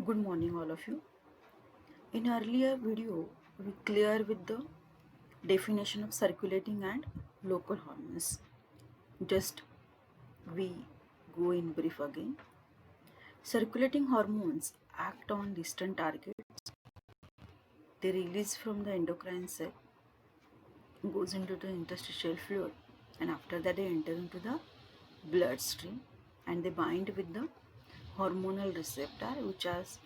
Good morning all of you. In earlier video, we clear with the definition of circulating and local hormones. Just we go in brief again. Circulating hormones act on distant targets. They release from the endocrine cell, goes into the interstitial fluid, and after that they enter into the bloodstream and they bind with the hormonal receptor which is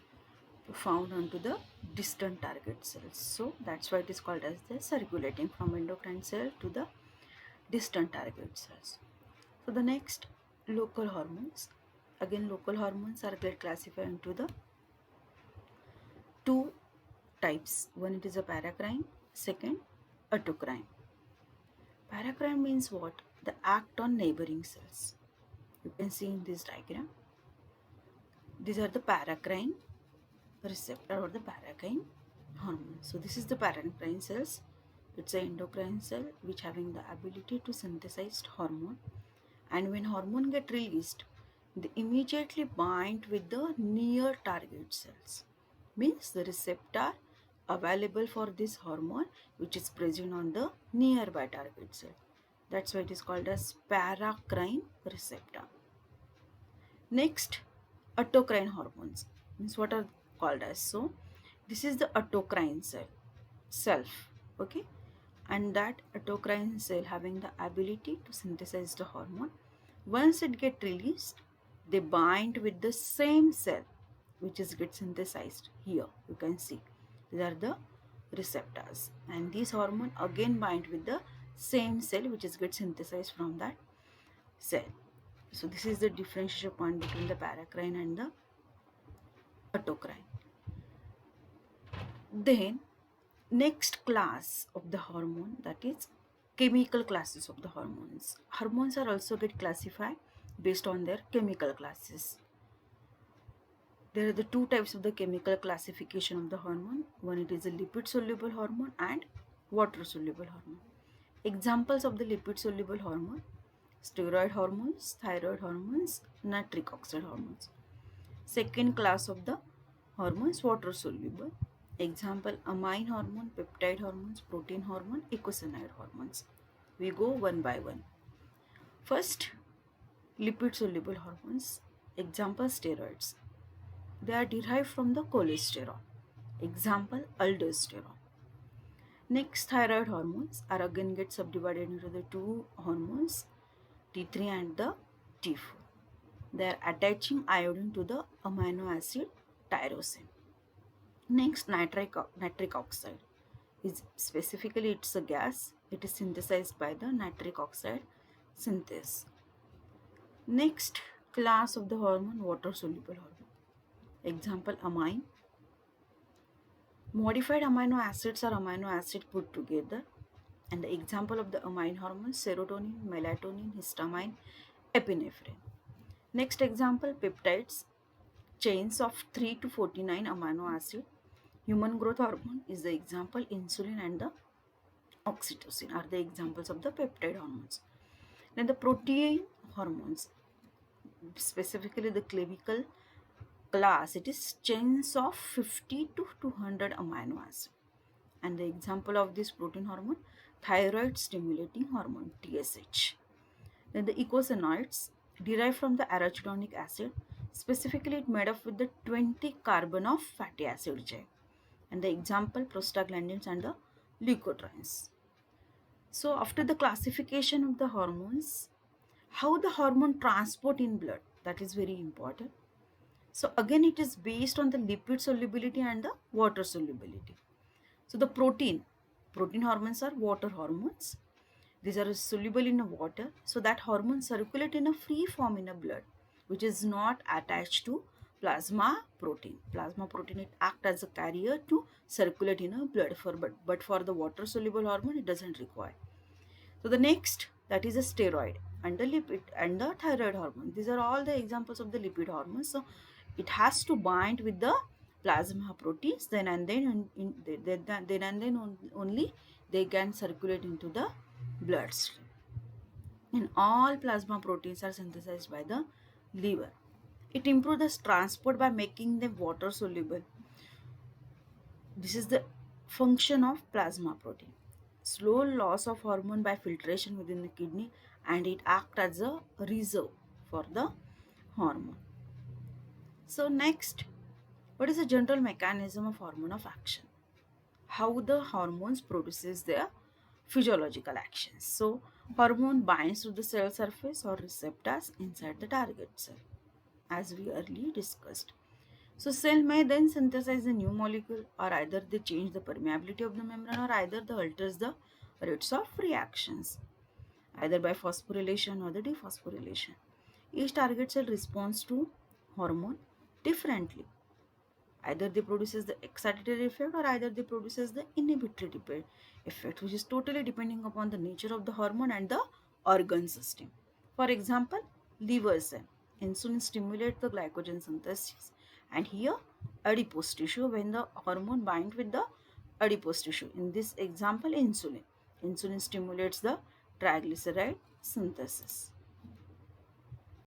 found onto the distant target cells. So that's why it is called as the circulating from endocrine cell to the distant target cells. So the next, local hormones. Again, local hormones are classified into the two types. One, it is a paracrine, second autocrine. Paracrine means what? The act on neighboring cells. You can see in this diagram. These are the paracrine receptor or the paracrine hormone. So this is the paracrine cells. It's an endocrine cell which having the ability to synthesize hormone, and when hormone get released, they immediately bind with the near target cells. Means the receptor available for this hormone which is present on the nearby target cell. That's why it is called as paracrine receptor. Next, autocrine hormones. Means what are called as? So this is the autocrine cell self, okay, and that autocrine cell having the ability to synthesize the hormone. Once it get released, they bind with the same cell which is get synthesized. Here you can see these are the receptors, and these hormone again bind with the same cell which is get synthesized from that cell. So this is the differentiation point between the paracrine and the autocrine. Then next class of the hormone, that is chemical classes of the hormones. Hormones are also get classified based on their chemical classes. There are the two types of the chemical classification of the hormone. One, it is a lipid soluble hormone and water soluble hormone. Examples of the lipid soluble hormone: steroid hormones, thyroid hormones, nitric oxide hormones. Second class of the hormones, water soluble. Example, amine hormone, peptide hormones, protein hormone, eicosanoid hormones. We go one by one. First, lipid soluble hormones. Example, steroids. They are derived from the cholesterol. Example, aldosterone. Next, thyroid hormones are again get subdivided into the two hormones, T3 and the T4. They are attaching iodine to the amino acid tyrosine. Next, nitric oxide is specifically it's a gas. It is synthesized by the nitric oxide synthase. Next class of the hormone, water soluble hormone. Example, amine. Modified amino acids are amino acid put together, and the example of the amine hormones, serotonin, melatonin, histamine, epinephrine. Next example, peptides, chains of 3 to 49 amino acid. Human growth hormone is the example. Insulin and the oxytocin are the examples of the peptide hormones. Then the protein hormones, specifically the chemical class, it is chains of 50 to 200 amino acids. And the example of this protein hormone, thyroid stimulating hormone, TSH. Then the eicosanoids derived from the arachidonic acid. Specifically, it made up with the 20 carbon of fatty acid chain. And the example, prostaglandins and the leukotrienes. So after the classification of the hormones, how the hormone transport in blood, that is very important. So again, it is based on the lipid solubility and the water solubility. So the protein hormones are water hormones. These are soluble in water, so that hormone circulate in a free form in a blood, which is not attached to plasma protein. Plasma protein, it acts as a carrier to circulate in a blood, but for the water soluble hormone, it doesn't require. So the next, that is a steroid and the lipid and the thyroid hormone. These are all the examples of the lipid hormones. So it has to bind with the plasma proteins, then and then only they can circulate into the bloodstream. And all plasma proteins are synthesized by the liver. It improves the transport by making them water soluble. This is the function of plasma protein. Slow loss of hormone by filtration within the kidney, and it acts as a reserve for the hormone. So next, what is the general mechanism of hormone of action? How the hormones produces their physiological actions. So hormone binds to the cell surface or receptors inside the target cell, as we earlier discussed. So cell may then synthesize a new molecule, or either they change the permeability of the membrane, or either they alters the rates of reactions, either by phosphorylation or the dephosphorylation. Each target cell responds to hormone differently. Either they produces the excitatory effect, or either they produces the inhibitory effect, which is totally depending upon the nature of the hormone and the organ system. For example, liver cell, insulin stimulates the glycogen synthesis, and here adipose tissue, when the hormone binds with the adipose tissue. In this example, insulin stimulates the triglyceride synthesis.